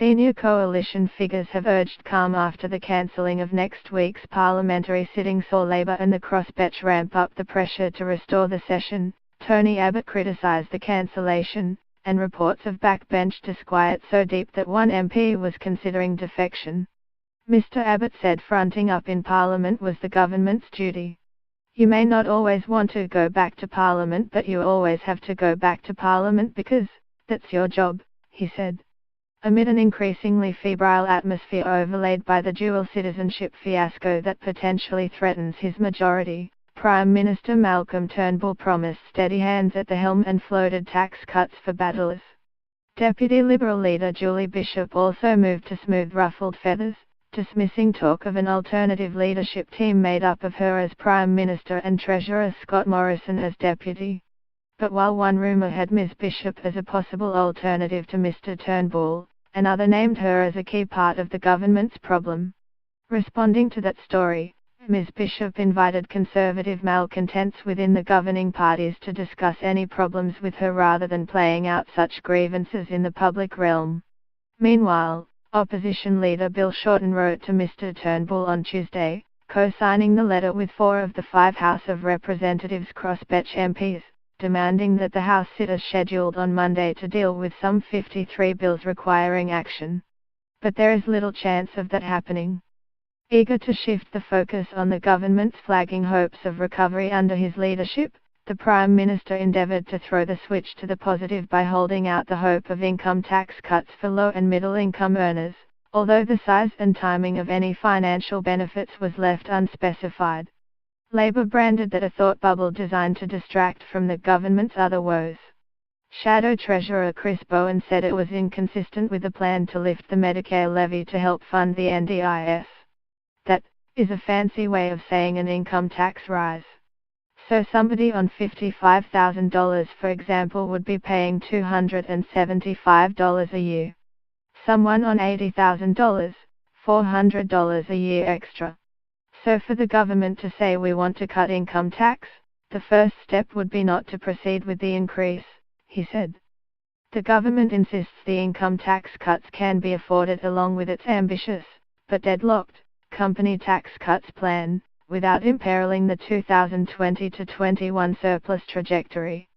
Senior coalition figures have urged calm after the cancelling of next week's parliamentary sitting saw Labour and the crossbench ramp up the pressure to restore the session. Tony Abbott criticised the cancellation, and reports of backbench disquiet so deep that one MP was considering defection. Mr Abbott said fronting up in Parliament was the government's duty. You may not always want to go back to Parliament, but you always have to go back to Parliament because that's your job, he said. Amid an increasingly febrile atmosphere overlaid by the dual citizenship fiasco that potentially threatens his majority, Prime Minister Malcolm Turnbull promised steady hands at the helm and floated tax cuts for battlers. Deputy Liberal leader Julie Bishop also moved to smooth ruffled feathers, dismissing talk of an alternative leadership team made up of her as Prime Minister and Treasurer Scott Morrison as Deputy. But while one rumour had Ms Bishop as a possible alternative to Mr Turnbull, another named her as a key part of the government's problem. Responding to that story, Ms Bishop invited Conservative malcontents within the governing parties to discuss any problems with her rather than playing out such grievances in the public realm. Meanwhile, Opposition leader Bill Shorten wrote to Mr Turnbull on Tuesday, co-signing the letter with 4 of the 5 House of Representatives crossbench MPs, demanding that the House sit as scheduled on Monday to deal with some 53 bills requiring action. But there is little chance of that happening. Eager to shift the focus on the government's flagging hopes of recovery under his leadership, the Prime Minister endeavoured to throw the switch to the positive by holding out the hope of income tax cuts for low and middle income earners, although the size and timing of any financial benefits was left unspecified. Labour branded that a thought bubble designed to distract from the government's other woes. Shadow Treasurer Chris Bowen said it was inconsistent with the plan to lift the Medicare levy to help fund the NDIS. That is a fancy way of saying an income tax rise. So somebody on $55,000 for example would be paying $275 a year. Someone on $80,000, $400 a year extra. So for the government to say we want to cut income tax, the first step would be not to proceed with the increase, he said. The government insists the income tax cuts can be afforded along with its ambitious, but deadlocked, company tax cuts plan, without imperiling the 2020-21 surplus trajectory.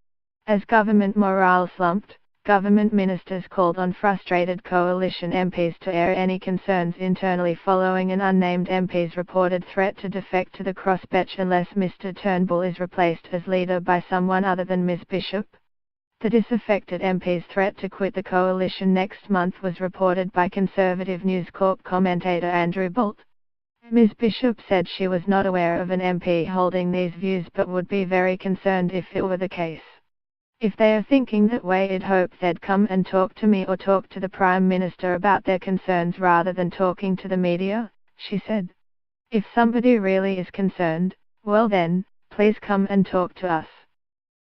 As government morale slumped, government ministers called on frustrated coalition MPs to air any concerns internally following an unnamed MP's reported threat to defect to the crossbench unless Mr Turnbull is replaced as leader by someone other than Ms Bishop. The disaffected MP's threat to quit the coalition next month was reported by Conservative News Corp commentator Andrew Bolt. Ms Bishop said she was not aware of an MP holding these views but would be very concerned if it were the case. If they are thinking that way, I'd hope they'd come and talk to me or talk to the Prime Minister about their concerns rather than talking to the media, she said. If somebody really is concerned, well then, please come and talk to us.